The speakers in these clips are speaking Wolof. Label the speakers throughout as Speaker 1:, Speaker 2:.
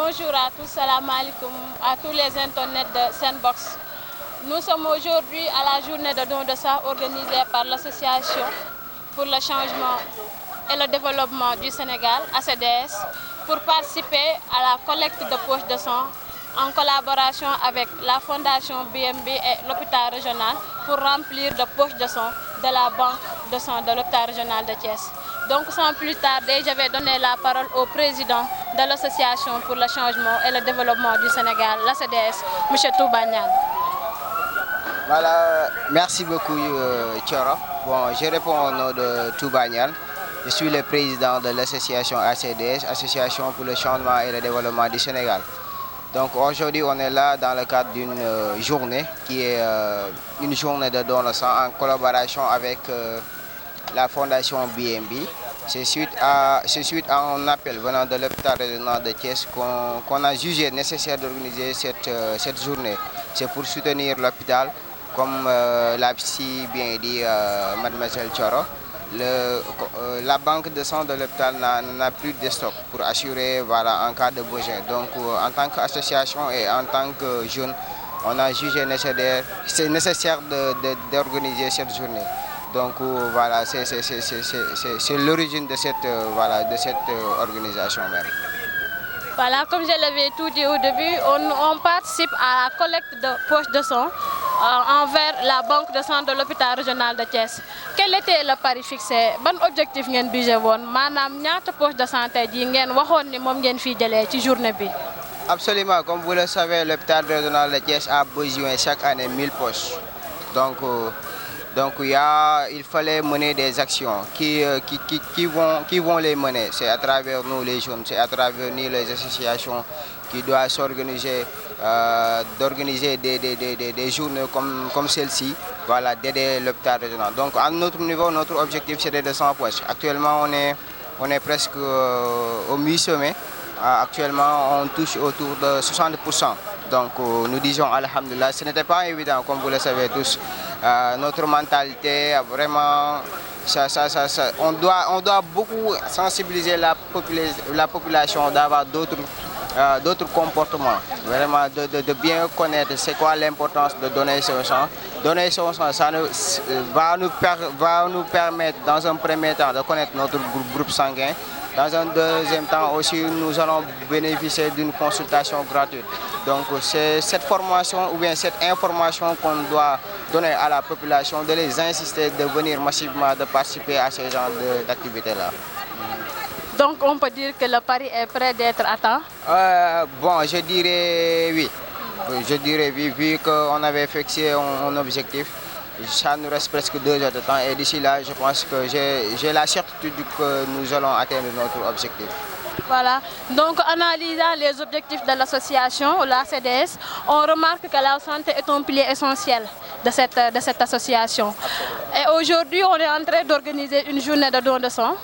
Speaker 1: Bonjour à tous, salam alaikum à tous les internautes de Senbox. Nous sommes aujourd'hui à la journée de don de sang organisée par l'association pour le changement et le développement du Sénégal, ACDS, pour participer à la collecte de poches de sang en collaboration avec la Fondation BMB et l'hôpital régional pour remplir de poches de sang de la banque de sang de l'hôpital régional de Thiès. Donc sans plus tarder, je vais donner la parole au président de l'association pour le changement et le développement du Sénégal, l'ACDS, M. Touba Niane.
Speaker 2: Voilà, merci beaucoup Thioro. Bon, je réponds au nom de Touba Niane. Je suis le président de l'association ACDS, Association pour le changement et le développement du Sénégal. Donc aujourd'hui, on est là dans le cadre d'une journée qui est une journée de don de sang en collaboration avec la Fondation BMB. C'est suite à un appel venant de l'hôpital régional de Thiès qu'on a jugé nécessaire d'organiser cette journée. C'est pour soutenir l'hôpital, comme l'a si bien dit mademoiselle Thioro. La banque de sang de l'hôpital n'a plus de stock pour assurer en cas de besoin. Donc en tant qu'association et en tant que jeune, on a jugé nécessaire d'organiser cette journée. Donc voilà, c'est l'origine de cette organisation même.
Speaker 1: Voilà, comme je l'avais tout dit au début, on participe à la collecte de poches de sang envers la banque de sang de l'hôpital régional de Thiès. Quel était le pari fixé? Bon objectif ngeen budget won manam ñaata poche de santé ji ngeen waxone ni mom ngeen fi jëlé ci journée bi?
Speaker 2: Absolument, comme vous le savez, l'hôpital régional de Thiès a besoin chaque année 1000 poches. Donc il fallait mener des actions qui vont les mener. C'est à travers nous les jeunes, c'est à travers nous les associations qui doivent s'organiser, d'organiser des journées comme celle-ci, voilà, d'aider l'hôpital régional. Donc à notre niveau, notre objectif c'est de 100 poches. Actuellement on est presque au mi-sommet. Actuellement on touche autour de 60%. Donc nous disons alhamdulillah, ce n'était pas évident comme vous le savez tous. Notre mentalité vraiment, on doit beaucoup sensibiliser la population d'avoir d'autres comportements, vraiment de bien connaître c'est quoi l'importance de donner son sang. Donner son sang, ça va nous permettre dans un premier temps de connaître notre groupe sanguin. Dans un deuxième temps aussi, nous allons bénéficier d'une consultation gratuite. Donc c'est cette formation ou bien cette information qu'on doit donner à la population, de les insister de venir massivement, de participer à ce genre d'activités-là.
Speaker 1: Donc on peut dire que le pari est prêt d'être atteint?
Speaker 2: Bon, je dirais oui. Je dirais oui, vu qu'on avait fixé un objectif. Ça nous reste presque 2 heures de temps et d'ici là, je pense que j'ai la certitude que nous allons atteindre notre objectif.
Speaker 1: Voilà, donc analysant les objectifs de l'association, la CDS, on remarque que la santé est un pilier essentiel de cette association. Et aujourd'hui, on est en train d'organiser une journée de don de sang.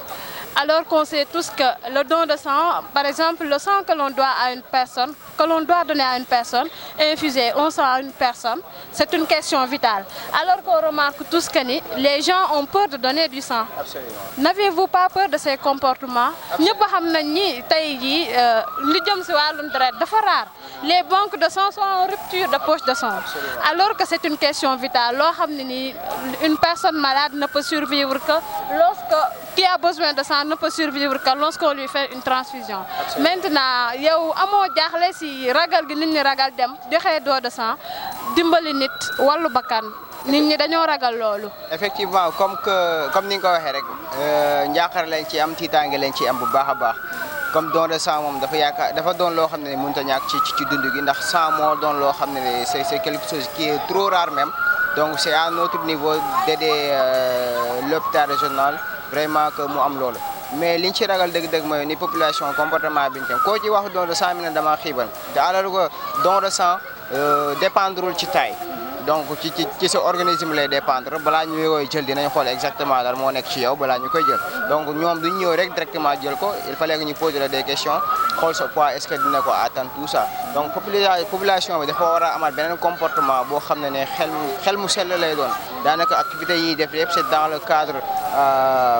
Speaker 1: Alors qu'on sait tous que le don de sang, par exemple, le sang que l'on doit à une personne, que l'on doit donner à une personne, infuser un sang à une personne, c'est une question vitale. Alors qu'on remarque tous que les gens ont peur de donner du sang.
Speaker 2: Absolument.
Speaker 1: N'avez-vous pas peur de ces comportements? Les banques de sang sont en rupture de poche de sang.
Speaker 2: Absolument.
Speaker 1: Alors que c'est une question vitale. Une personne malade ne peut survivre que qui a besoin de sang ne peut survivre que lorsqu'on lui fait une transfusion.
Speaker 2: Absolument.
Speaker 1: Maintenant, yow amo jaxlé si ragal gi nit ñi ragal dem joxé do de sang dimbali nit walu bakkan nit ñi dañoo ragal lolu.
Speaker 2: Effectivement, comme ni nga ko waxé rek ñaakar lañ ci am titangé lañ ci am bu baaxa baax. Comme don de sang mom dafa doon lo xamné mënut a ñak ci dundu gi ndax sang mo doon lo xamné c'est quelque chose qui est trop rare même. Donc c'est à notre niveau d'aider l'hôpital régional vraiment que mu am lolu. Mais liñ ci ragal deug moy ni population comportement biñ tam ko ci wax don de sang mi dama xibal te alors que don de sang dépendrul ci taille. Donc ci sa organisme lay dépendre bala ñu koy jël dinañ xol exactement lan mo nek ci yow bala ñu koy jël. Donc ñom duñ ñëw rek directement jël ko, il fallait que ñu poser des questions xol sa poids est-ce que dina ko atteindre tout ça. Donc population bi dafa wara amal benen comportement bo xamné né xel mu sel lay doon. Danaka activité yi def yépp c'est dans le cadre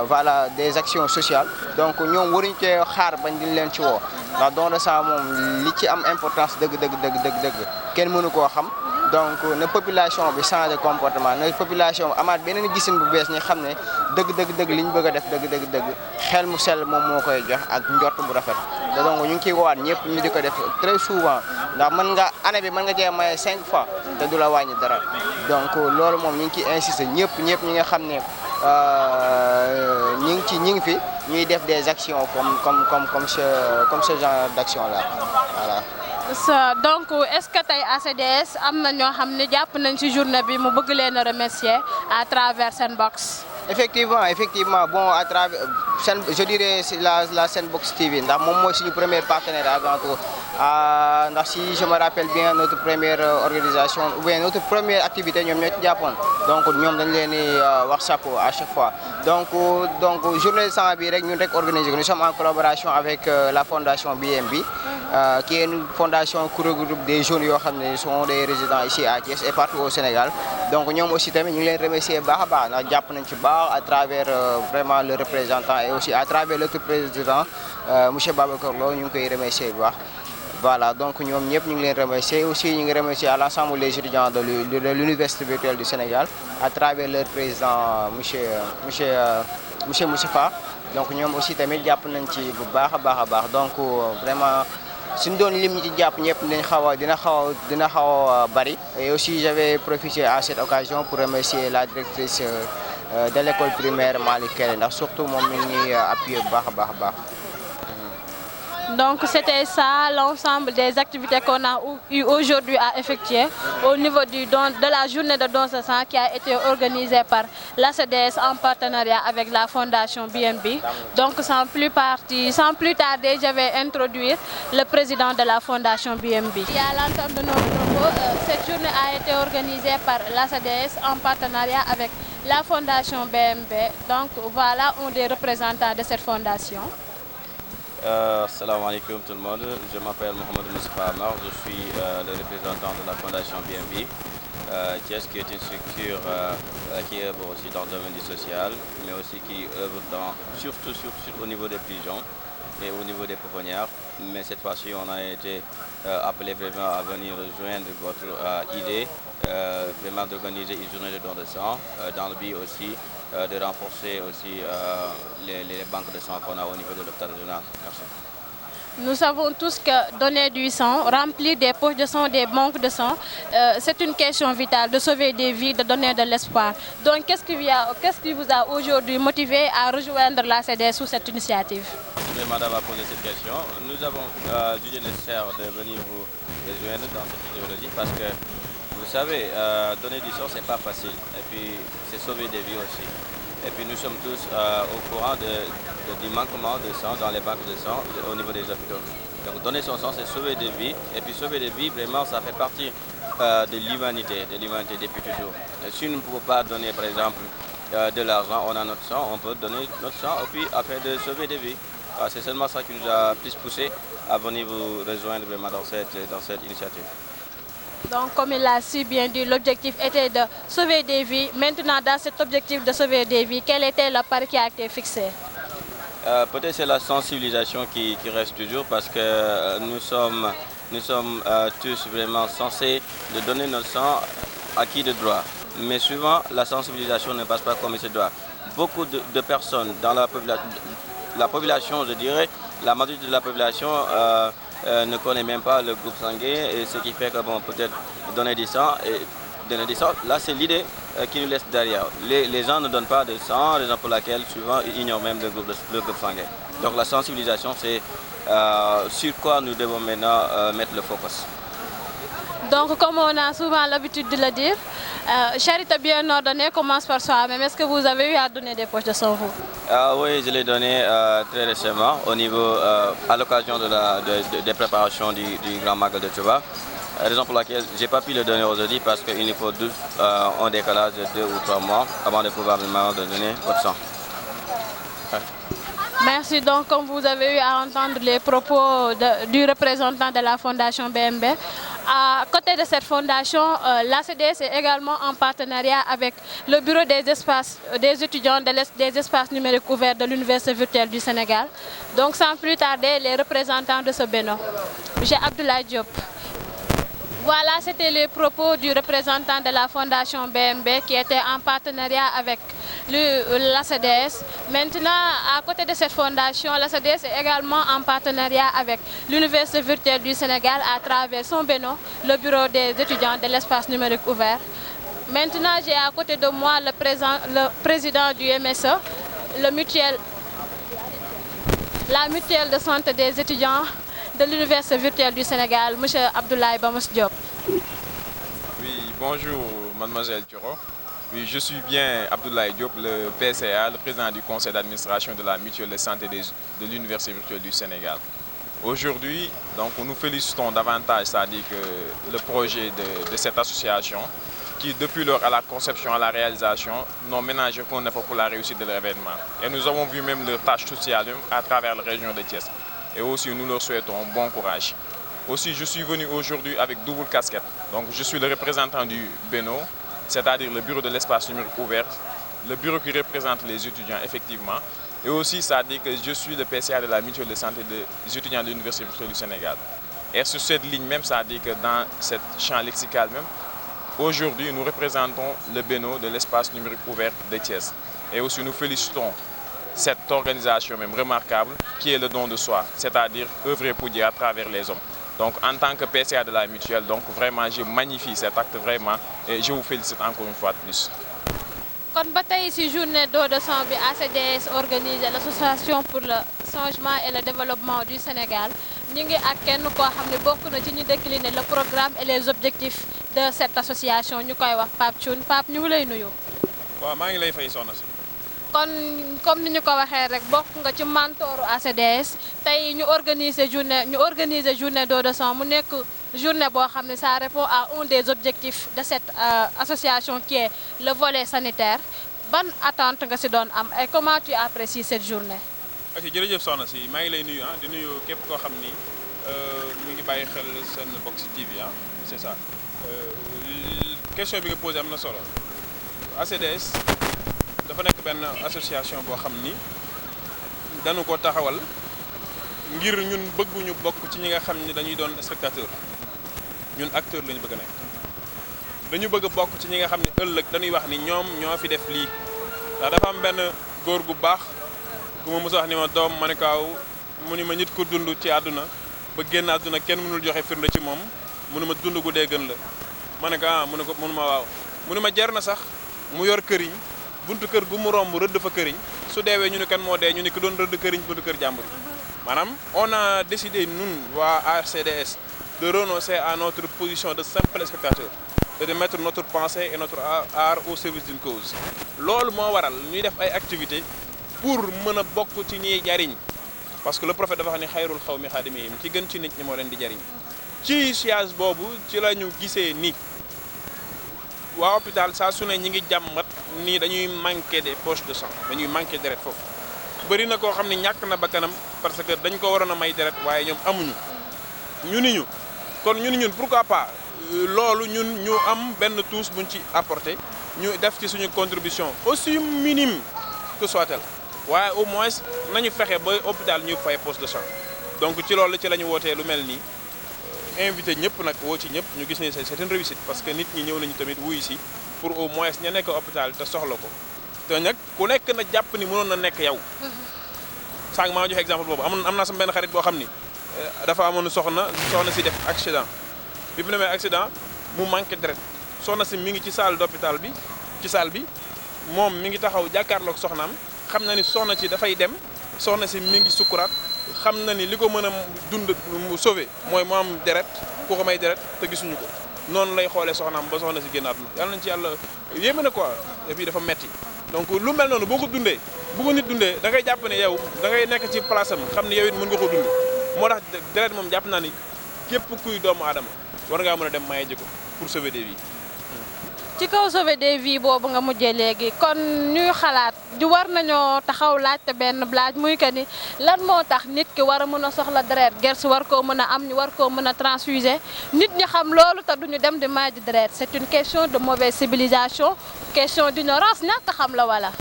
Speaker 2: voilà des actions sociales. Donc ñom waruñ ci xaar bañ di leen ci wo. ndax don de sang moom li ci am importance dëgg kenn mënu koo xam. Donc na population bi changer comportement na population amaat beneen gisin bu bees ñi xam ne dëgg li ñu bëgg a def dëgg xel mu sell moom moo koy jox ak njort bu rafet. donc ñu ngi ciy woowaat ñëpp ñu di ko def très souvent ndax mën nga année bi mën nga cee maye 5 fois te du la wàññi dara donc loolu moom ñu ngi ciy insister ñëpp ñi nga xam ne ñi ngi fi ñuy def des actions comme ce genre d'action là voilà.
Speaker 1: Donc est-ce que tey ACDS am na ñoo xam ne jàpp nañ ci journée bi mu bëgg leen a remercier à travers Senbox.
Speaker 2: Effectivement bon à travers je dirais la Senbox TV ndax moom mooy suñu premier partenaire avant tout ndax si je me rappelle bien notre première organisation ou bien notre première activité ñoom ñoo ci jàppoon donc ñoom dañ leen di wax chapeau à chaque fois donc journée sang bi rek ñun rek organisé ko nous sommes en collaboration avec la fondation BMB qui est une fondation qui regroupe des jeunes yoo xam ne sont des résidents ici à Thiès et partout au Sénégal donc ñoom aussi tamit ñu ngi leen remercier baax a baax ndax jàpp nañ ci baax à travers vraiment le représentant et aussi à travers l'autre président monsieur Babacar Lo ñu ngi koy remercier bu baax. Voilà donc ñoom ñëpp ñu ngi leen remercier aussi ñu ngi remercier à l'ensemble des étudiants de l'université virtuelle du Sénégal à travers leur président monsieur Moustapha donc ñoom aussi tamit jàpp nañ ci bu baax a baax donc vraiment suñu doon lim ñi ci jàpp ñëpp dina xaw a bari et aussi j'avais profité à cette occasion pour remercier la directrice de l'école primaire Malick Kelle ndax surtout moom mi ngi appuyé bu baax a baax.
Speaker 1: Donc c'était ça l'ensemble des activités qu'on a eu aujourd'hui à effectuer au niveau de la journée de don de sang qui a été organisée par l'ACDS en partenariat avec la fondation BNB. Donc sans plus tarder, je vais introduire le président de la fondation BNB. Et à l'entame de nos propos, cette journée a été organisée par l'ACDS en partenariat avec la fondation BNB. Donc voilà un des représentants de cette fondation.
Speaker 3: Salam alaikum tout le monde, je m'appelle Mohamed Moustapha Amar, je suis le représentant de la fondation BNB, Thiès qui est une structure qui œuvre aussi dans le domaine du social, mais aussi qui œuvre surtout au niveau des prisons et au niveau des pouponnières. Mais cette fois-ci, on a été appelé vraiment à venir rejoindre votre idée, vraiment d'organiser une journée de don de sang, dans le but aussi de renforcer aussi les banques de sang qu'on a au niveau de l'hôpital régional. Merci.
Speaker 1: Nous savons tous que donner du sang, remplir des poches de sang, des banques de sang, c'est une question vitale de sauver des vies, de donner de l'espoir. Donc qu'est-ce qui vous a aujourd'hui motivé à rejoindre l'ACDS sous cette initiative?
Speaker 3: Madame a posé cette question. Nous avons jugé nécessaire de venir vous rejoindre dans cette idéologie parce que vous savez, donner du sang, c'est pas facile. Et puis, c'est sauver des vies aussi. Et puis, nous sommes tous au courant du manquement de sang dans les banques de sang au niveau des hôpitaux. Donc, donner son sang, c'est sauver des vies. Et puis, sauver des vies, vraiment, ça fait partie de l'humanité depuis toujours. Et si nous ne pouvons pas donner, par exemple, de l'argent, on a notre sang, on peut donner notre sang et puis, afin de sauver des vies. C'est seulement ça qui nous a plus poussé à venir vous rejoindre vraiment dans cette initiative.
Speaker 1: Donc, comme il l'a si bien dit, l'objectif était de sauver des vies. Maintenant, dans cet objectif de sauver des vies, quel était le pari qui a été fixé?
Speaker 3: Peut-être c'est la sensibilisation qui reste toujours parce que nous sommes tous vraiment censés de donner notre sang à qui de droit. Mais souvent, la sensibilisation ne passe pas comme il se doit. Beaucoup de personnes dans la population, je dirais, la majorité de la population ne connaît même pas le groupe sanguin et ce qui fait que bon, peut-être donner du sang là c'est l'idée qui nous laisse derrière. Les gens ne donnent pas de sang, raison pour laquelle souvent ils ignorent même le groupe sanguin. Donc la sensibilisation c'est sur quoi nous devons maintenant mettre le focus.
Speaker 1: Donc comme on a souvent l'habitude de le dire, charité bien ordonnée commence par soi-même. Est-ce que vous avez eu à donner des poches de sang vous?
Speaker 3: Oui, je l'ai donné très récemment au niveau, à l'occasion des préparations du Grand Magal de Touba. Raison pour laquelle je n'ai pas pu le donner aujourd'hui parce qu'il nous faut un décalage de 2 ou 3 mois avant de pouvoir donner votre sang. Ouais.
Speaker 1: Merci. Donc, comme vous avez eu à entendre les propos du représentant de la Fondation BNB, À côté de cette fondation, l'ACDS est également en partenariat avec le bureau des espaces des étudiants des espaces numériques ouverts de l'Université virtuelle du Sénégal. Donc sans plus tarder, les représentants de ce bénin. J'ai Abdoulaye Diop. Voilà, c'était les propos du représentant de la fondation BMB qui était en partenariat avec l'ACDS. Maintenant, à côté de cette fondation, l'ACDS est également en partenariat avec l'Université virtuelle du Sénégal à travers son bénin, le bureau des étudiants de l'espace numérique ouvert. Maintenant, j'ai à côté de moi le président du MSE, la mutuelle de santé des étudiants de l'Université virtuelle du Sénégal, M. Abdoulaye Bamos Diop.
Speaker 4: Oui, bonjour mademoiselle Thioro. Oui, je suis bien Abdoulaye Diop, le PCA, le président du conseil d'administration de la mutuelle de santé de l'Université virtuelle du Sénégal. Aujourd'hui, donc, nous félicitons davantage, c'est-à-dire que le projet de cette association, qui depuis lors à la conception, à la réalisation, n'ont ménagé qu'un effort pour la réussite de l'événement. Et nous avons vu même leur tâche sociale à travers la région de Thiès. Et aussi, nous leur souhaitons bon courage. Aussi, je suis venu aujourd'hui avec double casquette. Donc, je suis le représentant du BENO, c'est-à-dire le bureau de l'espace numérique ouvert, le bureau qui représente les étudiants, effectivement. Et aussi, ça dit que je suis le PCA de la mutuelle de santé des étudiants de l'Université virtuelle du Sénégal. Et sur cette ligne même, ça dit que dans ce champ lexical même, aujourd'hui, nous représentons le BENO de l'espace numérique ouvert de Thiès. Et aussi, nous félicitons cette organisation même remarquable qui est le don de soi, c'est-à-dire œuvrer pour Dieu à travers les hommes. Donc en tant que PCA de la mutuelle, donc vraiment je magnifie cet acte vraiment et je vous félicite encore une fois de plus.
Speaker 1: Kon ba tey ci journée don de sang bi ACDS organisé l'association pour le changement et le développement du Sénégal ñu ngi ak kenn koo xam ne bokk na ci ñu décliner le programme et les objectifs de cette association ñu koy wax Pape Thioune. Pape ñu ngi lay nuyu.
Speaker 5: waaw maa ngi lay fay soxna si.
Speaker 1: kon comme ni ñu ko waxee rek bokk nga ci mentooru ACDS tey ñu organiser journée don de sang mu nekk journée boo xam ne ça répond à un des objectifs de cette association qui est le volet sanitaire. Ban attente nga si doon am et comment tu apprécies cette journée?
Speaker 5: ok jërëjëf soxna si maa ngi lay nuyu di nuyu képp koo xam ni mi ngi bàyyi xel Senbox TV c'est ça question bi nga posé am na solo. ACDS dafa nekk benn association boo xam ni dañu ko taxawal ngir ñun bëgguñu bokk ci ñi nga xam ni dañuy doon spectateur ñun acteur lañu bëgg a nekk dañu bëgg a bokk ci ñi nga xam ni ëllëg dañuy wax ni ñoom ñoo fi def lii ndax dafa am benn góor gu baax gu ma mos a wax ni ma doom ma ne kaaw mu ni ma nit ku dund ci àdduna ba génn àdduna kenn mënul joxe firnde ci moom mu ne ma dund gu dee gën la ma ne ko mu ne ma waaw mu ne ma jar na sax mu yor këriñ buntu kër gu mu romb rëdd fa këriñ su deewee ñu ne kan moo dee ñu ne ki doon rëdd këriñ buntu kër jàmbur maanaam on a décidé ñun waa ACDS de renoncer à notre position de simple spectateur et de mettre notre pensée et notre art au service d'une cause. loolu moo waral ñuy def ay activités pour mën a bokk ci ñiy jariñ parce que le prophète dafa wax ni xayrul xawmi xaadimihim ci gën ci nit ñi moo leen di jariñ ci siège boobu ci la ñu gisee ni waa hôpital saa su ne ñi ngi jàmmat nii dañuy manqué des poches de sang dañuy manqué deret foofu bëri na koo xam ne ñàkk na bakkanam parce que dañ ko waroon a may deret waaye ñoom amuñu ñu ni ñu kon ñu ni ñun pourquoi pas loolu ñun ñu am benn touche buñ ci apporté ñu def ci suñu contribution aussi minime que soit-elle waaye au moins nañu fexe ba hôpital ñu fay poche de sang donc ci loolu ci la ñu wootee lu mel nii invité ñëpp nag woo ci ñëpp ñu gis ne c'est une réussite parce que nit ñi ñëw nañu tamit wuyu si pour au moins ña nekk hôpital te soxla ko te nag ku nekk na jàpp ni mënoon na nekk yow. sànq maa joxe exemple boobu am naa sama benn xarit boo xam ni dafa amoon soxna si def accident bi mu demee accident mu manqué deret soxna si mi ngi ci salle d'hôpital bi ci salle bi moom mi ngi taxaw jàkkaarloog soxnaam xam na ni soxna si dafay dem soxna si mi ngi sukkuraat xam na ni li ko mën a dund mu sauver mooy mu am deret ku ko may deret te gisuñu ko noonu lay xoolee soxnaam ba soxna si génn àdduna yàlla nañ ci yàlla yéeme na quoi et puis dafa metti donc lu mel noonu boo ko dundee bu ko nit dundee da ngay jàpp ne yow da ngay nekk ci place am xam ne yow it mën nga ko dund moo tax deret moom jàpp naa ni képp kuy doomu aadama war ngaa mën a dem maye ji ko pour sauver des vies.
Speaker 1: ci kaw sauver des vies boobu nga mujjee léegi kon ñuy xalaat di war nañoo taxaw laajte benn blaaj muy que ni lan moo tax nit ki war a mën a soxla deret gers war koo mën a am ñu war koo mën a transfuser nit ñi xam loolu te duñu dem di may ji deret c'est une question de mauvaise civilisation question d'ignorance ñàkk xam la wala.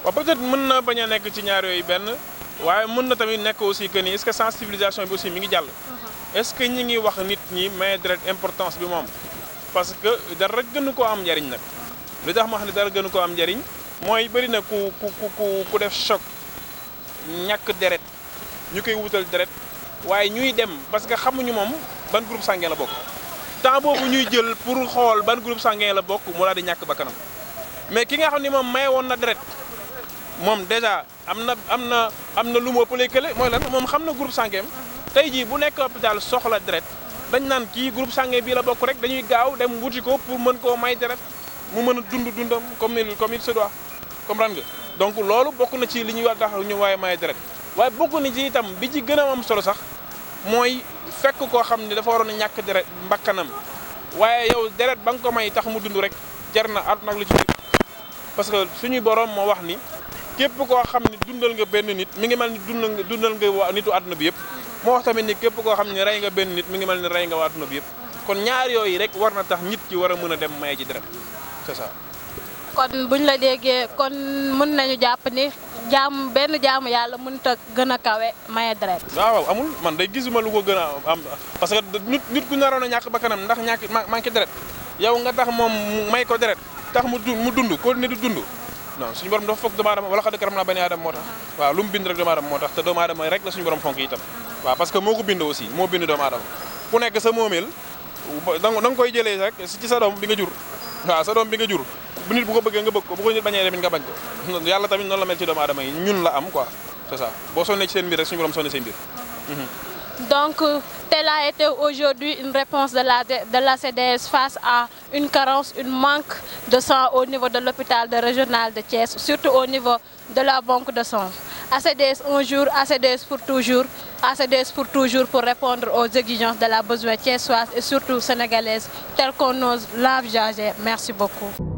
Speaker 5: waaw peut-être mën na bañ a nekk ci ñaar yooyu benn waaye mën na tamit nekk aussi que ni est-ce que sensibilisation bi aussi mi ngi jàll. est-ce que ñi ngi wax nit ñi may deret importance bi moom. parce que dara gënu koo am njariñ nag li tax ma wax ne dara gënu koo am njariñ mooy bëri na ku def choc ñàkk deret ñu koy wutal deret waaye ñuy dem parce que xamuñu moom ban groupe sanguin la bokk temps boobu ñuy jël pour xool ban groupe sanguin la bokk mu daal di ñàkk bakkanam mais ki nga xam ni moom maye woon na deret moom déjà am na lu mu ëppalee kële mooy lan moom xam na groupe sanguin tey jii bu nekk hôpital soxla deret dañ naan kii groupe sanguin bii la bokk rek dañuy gaaw dem wuti ko pour mën koo may deret mu mën a dundam comme il se doit comprendre nga donc loolu bokk na ci li ñuy wax tax ñu waaye may deret waaye bokk na ci itam bi ci gën a am solo sax mooy fekk koo xam ne dafa waroon a ñàkk deret mbakkanam waaye yow deret ba nga ko may tax mu dund rek jar na àdduna ak lu ci biir parce que suñuy borom moo wax ni képp koo xam ne dundal nga benn nit mi ngi mel ni dundal nga nitu àdduna bi yëpp moo wax tamit ni képp koo xam ne rey nga benn nit mi ngi mel ni rey nga waa àdduna bi yëpp kon ñaar yooyu rek war na tax nit ki war a mën a dem maye ji deret c'est ça.
Speaker 1: kon buñ la déggee kon mën nañu jàpp ni benn jaamu yàlla mënut a gën a kawe maye deret.
Speaker 5: waaw amul man day gisuma lu ko gën a am parce que nit ku naroon a ñàkk bakkanam ndax manqué deret yow nga tax moom may ko deret tax mu dund ko ne du dund non suñu borom dafa foog doomu aadama wala xad karamnaa banii aadama moo tax waaw lu mu bind rek doomu aadama moo tax te doomu aadama rek la suñu borom fonk itam waaw parce que moo ko bind aussi moo bind doomu aadama ku nekk sa moomeel da nga koy jëlee rek ci sa doom bi nga jur waaw sa doom bi nga jur bu nit bu ko bëggee nga bëgg ko bu ko nit bañee tamit nga bañ ko yàlla tamit noonu la mel ci doomu aadama yi ñun la am quoi c'est ça boo sonnee ci seen mbir rek suñu borom sonné seen mbir.
Speaker 1: Donc, telle a été aujourd'hui une réponse de la CDS face à une carence, une manque de sang au niveau de l'hôpital régional de Thiès, surtout au niveau de la banque de sang. ACDS un jour, ACDS pour toujours, ACDS pour toujours pour répondre aux exigences de la besoin thiessoise et surtout sénégalaise, telle qu'on ose l'envisager. Merci beaucoup.